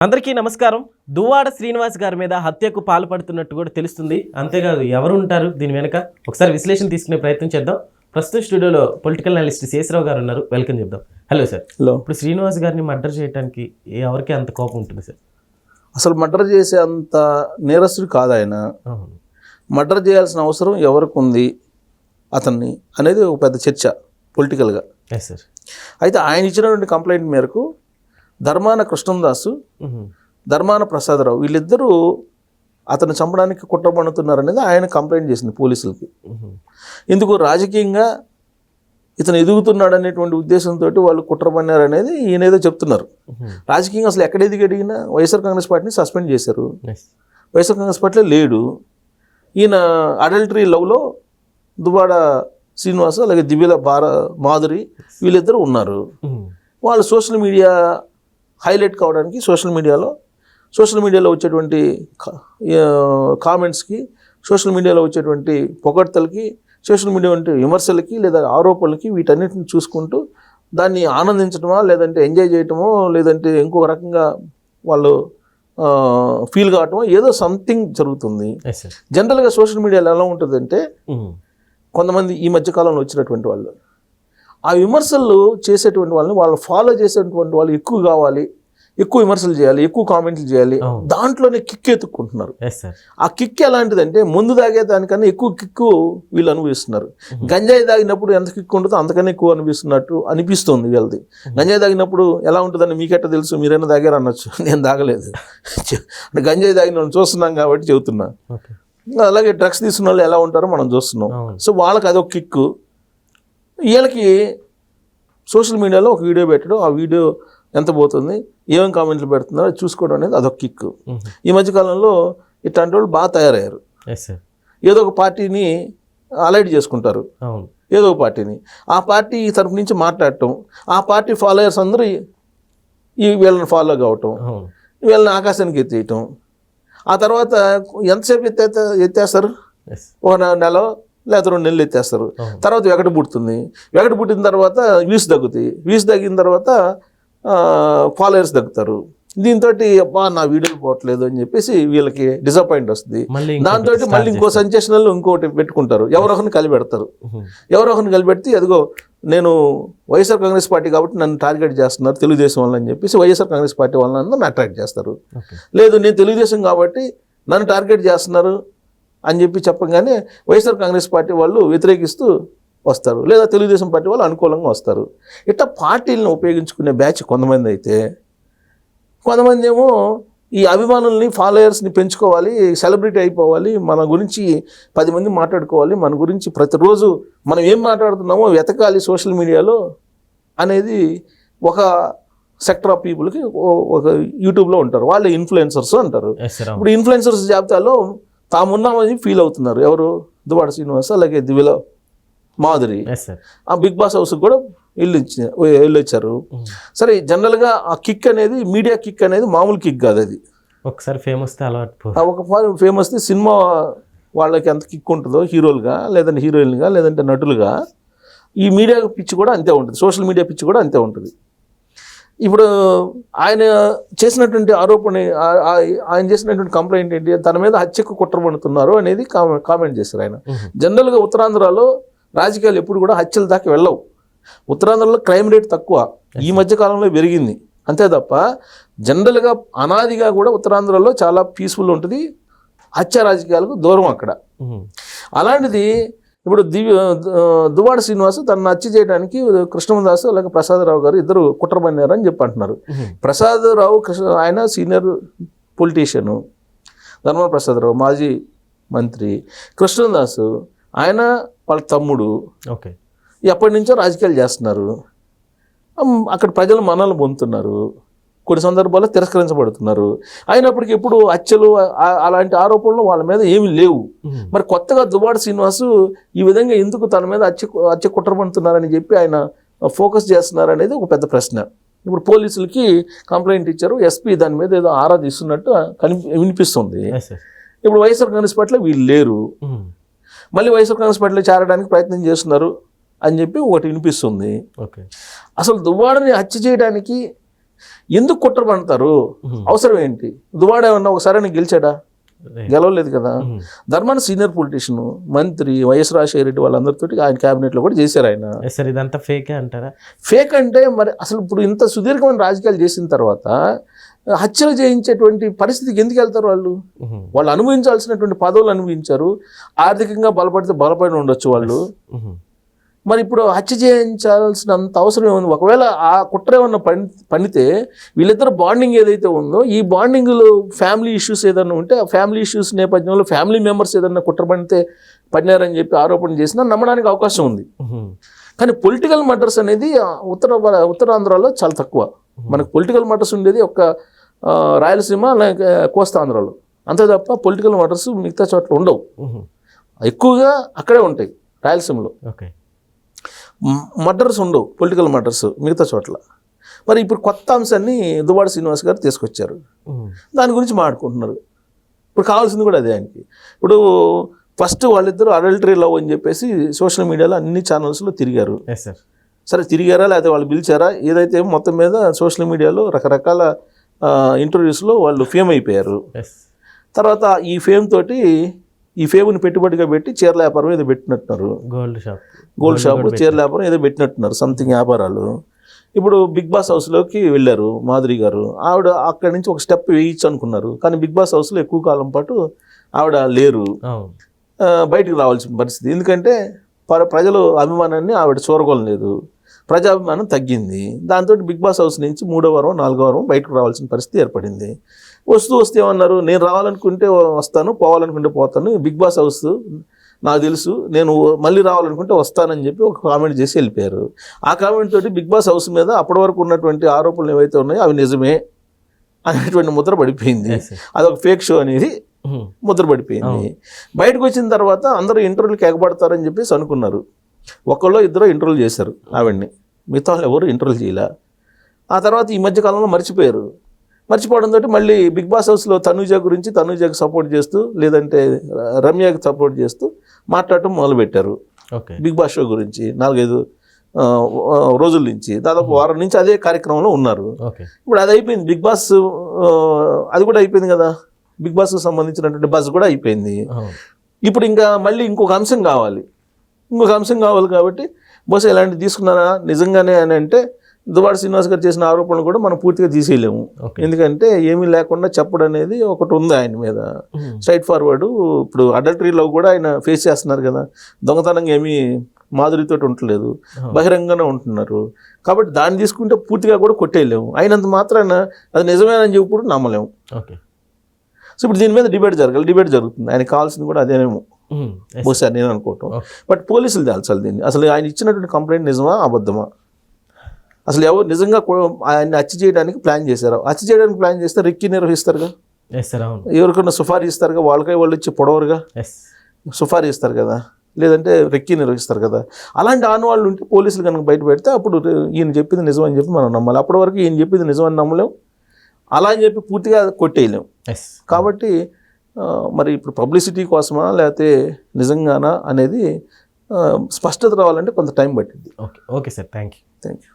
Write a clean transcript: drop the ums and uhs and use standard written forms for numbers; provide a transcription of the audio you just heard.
అందరికీ నమస్కారం. దువ్వాడ శ్రీనివాస్ గారి మీద హత్యకు పాల్పడుతున్నట్టు కూడా తెలుస్తుంది. అంతేకాదు ఎవరు ఉంటారు దీని వెనుక ఒకసారి విశ్లేషణ తీసుకునే ప్రయత్నం చేద్దాం. ప్రస్తుతం స్టూడియోలో పొలిటికల్ అనలిస్ట్ శేషరావు గారు ఉన్నారు. వెల్కమ్ చెప్దాం. Hello sir. హలో. ఇప్పుడు శ్రీనివాస్ గారిని మర్డర్ చేయడానికి ఎవరికి అంత కోపం ఉంటుంది సార్? అసలు మర్డర్ చేసే అంత నేరస్తుడు కాదు ఆయన. మర్డర్ చేయాల్సిన అవసరం ఎవరికి ఉంది అతన్ని అనేది ఒక పెద్ద చర్చ పొలిటికల్గా. సార్ అయితే ఆయన ఇచ్చినటువంటి కంప్లైంట్ మేరకు ధర్మాన కృష్ణదాసు, ధర్మాన ప్రసాదరావు వీళ్ళిద్దరూ అతను చంపడానికి కుట్ర పన్నుతున్నారు అనేది ఆయన కంప్లైంట్ చేసింది పోలీసులకి. ఇందుకు రాజకీయంగా ఇతను ఎదుగుతున్నాడు అనేటువంటి ఉద్దేశంతో వాళ్ళు కుట్ర పన్నారనేది ఈయనేదో చెప్తున్నారు. రాజకీయంగా అసలు ఎక్కడ ఎదిగడిగినా వైఎస్ఆర్ కాంగ్రెస్ పార్టీని సస్పెండ్ చేశారు. వైఎస్ఆర్ కాంగ్రెస్ పార్టీలో లేడు. ఈయన అడల్టరీ లవ్లో దువ్వాడ శ్రీనివాస్ అలాగే దివ్యల మాధురి వీళ్ళిద్దరూ ఉన్నారు. వాళ్ళు సోషల్ మీడియా హైలైట్ కావడానికి సోషల్ మీడియాలో వచ్చేటువంటి కామెంట్స్కి, సోషల్ మీడియాలో వచ్చేటువంటి పొగడ్తలకి, సోషల్ మీడియా వంటి విమర్శలకి లేదా ఆరోపణలకి వీటన్నిటిని చూసుకుంటూ దాన్ని ఆనందించడమా లేదంటే ఎంజాయ్ చేయటమో లేదంటే ఇంకొక రకంగా వాళ్ళు ఫీల్ కావటమో ఏదో సంథింగ్ జరుగుతుంది. జనరల్గా సోషల్ మీడియాలో ఎలా ఉంటుందంటే కొంతమంది ఈ మధ్యకాలంలో వచ్చినటువంటి వాళ్ళు ఆ విమర్శలు చేసేటువంటి వాళ్ళని వాళ్ళు ఫాలో చేసేటువంటి వాళ్ళు ఎక్కువ కావాలి, ఎక్కువ విమర్శలు చేయాలి, ఎక్కువ కామెంట్లు చేయాలి, దాంట్లోనే కిక్ ఎత్తుక్కుంటున్నారు. ఆ కిక్ ఎలాంటిదంటే ముందు తాగే దానికన్నా ఎక్కువ కిక్కు వీళ్ళు అనుభవిస్తున్నారు. గంజాయి తాగినప్పుడు ఎంత కిక్ ఉంటుందో అంతకన్నా ఎక్కువ అనిపిస్తుంది వీళ్ళది. గంజాయి తాగినప్పుడు ఎలా ఉంటుందని మీకెట్ట తెలుసు, మీరైనా తాగారు అనొచ్చు, నేను తాగలేదు. అంటే గంజాయి తాగిన వాళ్ళు చూస్తున్నాం కాబట్టి చెబుతున్నా. అలాగే డ్రగ్స్ తీసుకున్న వాళ్ళు ఎలా ఉంటారో మనం చూస్తున్నాం. సో వాళ్ళకి అదొక కిక్కు. వీళ్ళకి సోషల్ మీడియాలో ఒక వీడియో పెట్టడం, ఆ వీడియో ఎంత పోతుంది, ఏమేమి కామెంట్లు పెడుతున్నారో అది చూసుకోవడం అనేది అదొక కిక్. ఈ మధ్యకాలంలో ఇట్లాంటి వాళ్ళు బాగా తయారయ్యారు. ఏదో ఒక పార్టీని అలైడ్ చేసుకుంటారు, ఏదో ఒక పార్టీని, ఆ పార్టీ తరపు నుంచి మాట్లాడటం, ఆ పార్టీ ఫాలోయర్స్ అందరూ వీళ్ళని ఫాలో కావటం, వీళ్ళని ఆకాశానికి ఎత్తేయటం. ఆ తర్వాత ఎంతసేపు ఎత్తేస్తారు, ఒక నెల లేకపోతే 2 నెలలు ఎత్తేస్తారు. తర్వాత వెగట పుడుతుంది. వెగట పుట్టిన తర్వాత వ్యూస్ తగ్గుతాయి. వ్యూస్ తగ్గిన తర్వాత ఫాలోయర్స్ తగ్గుతారు. దీంతో అబ్బా నా వీడియోలు పోవట్లేదు అని చెప్పేసి వీళ్ళకి డిసప్పాయింట్ వస్తుంది. దాంతో మళ్ళీ ఇంకో సెన్సేషనల్ ఇంకోటి పెట్టుకుంటారు, ఎవరో ఒకరిని కలిపెడతారు. ఎవరో ఒకరిని కలిపెడితే అదిగో నేను వైఎస్ఆర్ కాంగ్రెస్ పార్టీ కాబట్టి నన్ను టార్గెట్ చేస్తున్నారు తెలుగుదేశం వాళ్ళని చెప్పేసి వైఎస్ఆర్ కాంగ్రెస్ పార్టీ వాళ్ళని నన్ను అట్రాక్ట్ చేస్తారు. లేదు నేను తెలుగుదేశం కాబట్టి నన్ను టార్గెట్ చేస్తున్నారు అని చెప్పి చెప్పగానే వైఎస్ఆర్ కాంగ్రెస్ పార్టీ వాళ్ళు వ్యతిరేకిస్తూ వస్తారు, లేదా తెలుగుదేశం పార్టీ వాళ్ళు అనుకూలంగా వస్తారు. ఇట్లా పార్టీలను ఉపయోగించుకునే బ్యాచ్ కొంతమంది అయితే, కొంతమంది ఏమో ఈ అభిమానుల్ని ఫాలోయర్స్ని పెంచుకోవాలి, సెలబ్రిటీ అయిపోవాలి, మన గురించి 10 మంది మాట్లాడుకోవాలి, మన గురించి ప్రతిరోజు మనం ఏం మాట్లాడుతున్నామో వెతకాలి సోషల్ మీడియాలో అనేది ఒక సెక్టర్ ఆఫ్ పీపుల్కి ఒక యూట్యూబ్లో ఉంటారు. వాళ్ళు ఇన్ఫ్లుయెన్సర్స్ అంటారు. ఇప్పుడు ఇన్ఫ్లుయెన్సర్స్ జాబితాలో తామున్నామని ఫీల్ అవుతున్నారు. ఎవరు? దువ్వాడ శ్రీనివాస్ అలాగే దివ్యల మాధురి. ఆ బిగ్ బాస్ హౌస్కి కూడా వెళ్ళొచ్చారు. సరే, జనరల్గా ఆ కిక్ అనేది, మీడియా కిక్ అనేది మామూలు కిక్ కాదు. అది ఒకసారి ఫేమస్ ఫేమస్ సినిమా వాళ్ళకి ఎంత కిక్ ఉంటుందో హీరోలుగా లేదంటే హీరోయిన్గా లేదంటే నటులుగా, ఈ మీడియా పిచ్చి కూడా అంతే ఉంటుంది, సోషల్ మీడియా పిచ్చి కూడా అంతే ఉంటుంది. ఇప్పుడు ఆయన చేసినటువంటి ఆరోపణ, ఆయన చేసినటువంటి కంప్లైంట్ ఏంటి, తన మీద హత్యకు కుట్ర పన్నుతున్నారు అనేది కామెంట్ చేశారు ఆయన. జనరల్గా ఉత్తరాంధ్రలో రాజకీయాలు ఎప్పుడు కూడా హత్యల దాకా వెళ్ళవు. ఉత్తరాంధ్రలో క్రైమ్ రేట్ తక్కువ, ఈ మధ్య కాలంలో పెరిగింది అంతే తప్ప జనరల్గా అనాదిగా కూడా ఉత్తరాంధ్రలో చాలా పీస్ఫుల్ ఉంటుంది, హత్య రాజకీయాలకు దూరం అక్కడ. అలాంటిది ఇప్పుడు దువ్వాడ శ్రీనివాస్ తనను హత్య చేయడానికి కృష్ణదాసు అలాగే ప్రసాదరావు గారు ఇద్దరు కుట్ర పన్నారని చెప్పి అంటున్నారు. ప్రసాదరావు ఆయన సీనియర్ పొలిటీషియను, ధర్మ ప్రసాదరావు మాజీ మంత్రి, కృష్ణదాసు ఆయన వాళ్ళ తమ్ముడు. ఎప్పటి నుంచో రాజకీయాలు చేస్తున్నారు. అక్కడ ప్రజలు మనల్ని పొందుతున్నారు, కొన్ని సందర్భాల్లో తిరస్కరించబడుతున్నారు. అయినప్పటికీ ఎప్పుడు హత్యలు అలాంటి ఆరోపణలు వాళ్ళ మీద ఏమీ లేవు. మరి కొత్తగా దువ్వాడ శ్రీనివాసు ఈ విధంగా ఎందుకు తన మీద హత్య కుట్ర పన్నుతున్నారని చెప్పి ఆయన ఫోకస్ చేస్తున్నారు అనేది ఒక పెద్ద ప్రశ్న. ఇప్పుడు పోలీసులకి కంప్లైంట్ ఇచ్చారు, ఎస్పీ దాని మీద ఏదో ఆరా తీస్తున్నట్టు వినిపిస్తుంది. ఇప్పుడు వైఎస్ఆర్ కాంగ్రెస్ పార్టీలో వీళ్ళు లేరు, మళ్ళీ వైఎస్ఆర్ కాంగ్రెస్ పార్టీలో చేరడానికి ప్రయత్నం చేస్తున్నారు అని చెప్పి ఒకటి వినిపిస్తుంది. అసలు దువ్వాడని హత్య చేయడానికి ఎందుకు కుట్ర పడతారు? అవసరం ఏంటి? దువ్వాడ ఏమన్నా ఒకసారి గెలిచాడా? గెలవలేదు కదా. ధర్మాన సీనియర్ పొలిటీషియన్, మంత్రి వైఎస్ రాజశేఖర రెడ్డి వాళ్ళందరితో ఆయన క్యాబినెట్లో కూడా చేశారు ఆయన. సార్ ఇదంతా ఫేకే అంటారా? ఫేక్ అంటే మరి అసలు ఇప్పుడు ఇంత సుదీర్ఘమైన రాజకీయాలు చేసిన తర్వాత హత్యలు చేయించేటువంటి పరిస్థితికి ఎందుకు వెళ్తారు వాళ్ళు? వాళ్ళు అనుభవించాల్సినటువంటి పదవులు అనుభవించారు. ఆర్థికంగా బలపడితే బలపడి ఉండొచ్చు వాళ్ళు. మరి ఇప్పుడు హత్య చేయించాల్సినంత అవసరం ఏముంది? ఒకవేళ ఆ కుట్ర ఏమన్నా పనితే వీళ్ళిద్దరు బాండింగ్ ఏదైతే ఉందో, ఈ బాండింగ్లో ఫ్యామిలీ ఇష్యూస్ ఏదన్నా ఉంటే ఆ ఫ్యామిలీ ఇష్యూస్ నేపథ్యంలో ఫ్యామిలీ మెంబర్స్ ఏదన్నా కుట్ర పడినారని చెప్పి ఆరోపణ చేసినా నమ్మడానికి అవకాశం ఉంది. కానీ పొలిటికల్ మర్డర్స్ అనేది ఉత్తరాంధ్రలో చాలా తక్కువ. మనకు పొలిటికల్ మర్డర్స్ ఉండేది ఒక రాయలసీమ అలాగే కోస్తాంధ్రలో, అంతే తప్ప పొలిటికల్ మర్డర్స్ మిగతా చోట్ల ఉండవు. ఎక్కువగా అక్కడే ఉంటాయి రాయలసీమలో. మర్డర్స్ ఉండవు, పొలిటికల్ మర్డర్స్ మిగతా చోట్ల. మరి ఇప్పుడు కొత్త అంశాన్ని దువ్వాడ శ్రీనివాస్ గారు తీసుకొచ్చారు, దాని గురించి మాట్లాడుకుంటున్నారు. ఇప్పుడు కావాల్సింది కూడా అదే ఆయనకి. ఇప్పుడు ఫస్ట్ వాళ్ళిద్దరూ అడల్టరీ లవ్ అని చెప్పేసి సోషల్ మీడియాలో అన్ని ఛానల్స్లో తిరిగారు. సరే తిరిగారా లేకపోతే వాళ్ళు పిలిచారా, ఏదైతే మొత్తం మీద సోషల్ మీడియాలో రకరకాల ఇంటర్వ్యూస్లో వాళ్ళు ఫేమ్ అయిపోయారు. తర్వాత ఈ ఫేమ్ తోటి ఈ ఫేమ్ని పెట్టుబడిగా పెట్టి చీరల వ్యాపారం ఏదో పెట్టినట్టున్నారు, గోల్డ్ షాప్ చీరల వ్యాపారం ఏదో పెట్టినట్టున్నారు, సంథింగ్ వ్యాపారాలు. ఇప్పుడు బిగ్ బాస్ హౌస్లోకి వెళ్ళారు మాధురి గారు. ఆవిడ అక్కడి నుంచి ఒక స్టెప్ వేయచ్చు అనుకున్నారు, కానీ బిగ్ బాస్ హౌస్లో ఎక్కువ కాలం పాటు ఆవిడ లేరు, బయటికి రావాల్సిన పరిస్థితి. ఎందుకంటే ప్రజల అభిమానాన్ని ఆవిడ చూరగొనలేదు, ప్రజాభిమానం తగ్గింది. దాంతో బిగ్ బాస్ హౌస్ నుంచి 3వ వారం 4వ వారం బయటకు రావాల్సిన పరిస్థితి ఏర్పడింది. వస్తే ఏమన్నారు, నేను రావాలనుకుంటే వస్తాను, పోవాలనుకుంటే పోతాను, బిగ్ బాస్ హౌస్ నాకు తెలుసు, నేను మళ్ళీ రావాలనుకుంటే వస్తానని చెప్పి ఒక కామెంట్ చేసి వెళ్ళిపోయారు. ఆ కామెంట్ తోటి బిగ్ బాస్ హౌస్ మీద అప్పటి వరకు ఉన్నటువంటి ఆరోపణలు ఏవైతే ఉన్నాయో అవి నిజమే అనేటువంటి ముద్ర పడిపోయింది. అదొక ఫేక్ షో అనేది ముద్ర పడిపోయింది. బయటకు వచ్చిన తర్వాత అందరూ ఇంటర్వ్యూలకు ఎగబడతారని చెప్పేసి అనుకున్నారు. ఒకళ్ళు ఇద్దరు ఇంటర్వ్యూలు చేశారు ఆవిడ్ని, మిగతా వాళ్ళు ఎవరు ఇంటర్వ్యూ చేయలే. ఆ తర్వాత ఈ మధ్యకాలంలో మర్చిపోవడంతో మళ్ళీ బిగ్ బాస్ హౌస్లో తనూజకి సపోర్ట్ చేస్తూ, లేదంటే రమ్యకి సపోర్ట్ చేస్తూ మాట్లాడటం మొదలుపెట్టారు. బిగ్ బాస్ షో గురించి 4-5 రోజుల నుంచి, దాదాపు వారం నుంచి అదే కార్యక్రమంలో ఉన్నారు. ఇప్పుడు అది అయిపోయింది, బిగ్ బాస్ అది కూడా అయిపోయింది కదా, బిగ్ బాస్కి సంబంధించినటువంటి బస్ కూడా అయిపోయింది. ఇప్పుడు ఇంకా మళ్ళీ ఇంకొక అంశం కావాలి కాబట్టి బహుశా ఇలాంటివి తీసుకున్నారా నిజంగానే అని అంటే దువ్వాడ శ్రీనివాస్ గారు చేసిన ఆరోపణలు కూడా మనం పూర్తిగా తీసేయలేము. ఎందుకంటే ఏమీ లేకుండా చెప్పడం అనేది ఒకటి ఉంది ఆయన మీద, స్ట్రైట్ ఫార్వర్డ్. ఇప్పుడు అడల్టరీలో కూడా ఆయన ఫేస్ చేస్తున్నారు కదా, దొంగతనంగా ఏమీ మాధురితో ఉండలేదు, బహిరంగంగానే ఉంటున్నారు. కాబట్టి దాన్ని తీసుకుంటే పూర్తిగా కూడా కొట్టేయలేము. అయినంత మాత్రాన అది నిజమేనని చెప్పి కూడా నమ్మలేము. సో ఇప్పుడు దీని మీద డిబేట్ జరుగుతుంది. ఆయనకు కావాల్సింది కూడా అదేనేమో బహుశా నేను అనుకోవటం. బట్ పోలీసులు తేల్చాలి దీన్ని. అసలు ఆయన ఇచ్చినటువంటి కంప్లైంట్ నిజమా అబద్ధమా, అసలు ఎవరు నిజంగా ఆయన్ని హత్య చేయడానికి ప్లాన్ చేశారు? హత్య చేయడానికి ప్లాన్ చేస్తే రెక్కి నిర్వహిస్తారుగా, ఎవరికన్నా సుఫారీ ఇస్తారుగా, వాళ్ళకై వాళ్ళు ఇచ్చి పొడవరుగా సుఫారీ ఇస్తారు కదా, లేదంటే రెక్కి నిర్వహిస్తారు కదా. అలాంటి ఆనవాళ్ళు ఉంటే పోలీసులు కనుక బయట పెడితే అప్పుడు ఈయన చెప్పింది నిజం అని చెప్పి మనం నమ్మాలి. అప్పటి వరకు ఈయన చెప్పింది నిజం అని నమ్మలేం, అలా అని చెప్పి పూర్తిగా కొట్టేయలేం. కాబట్టి మరి ఇప్పుడు పబ్లిసిటీ కోసమా లేకపోతే నిజంగానా అనేది స్పష్టత రావాలంటే కొంత టైం పట్టింది. Okay sir, thank you.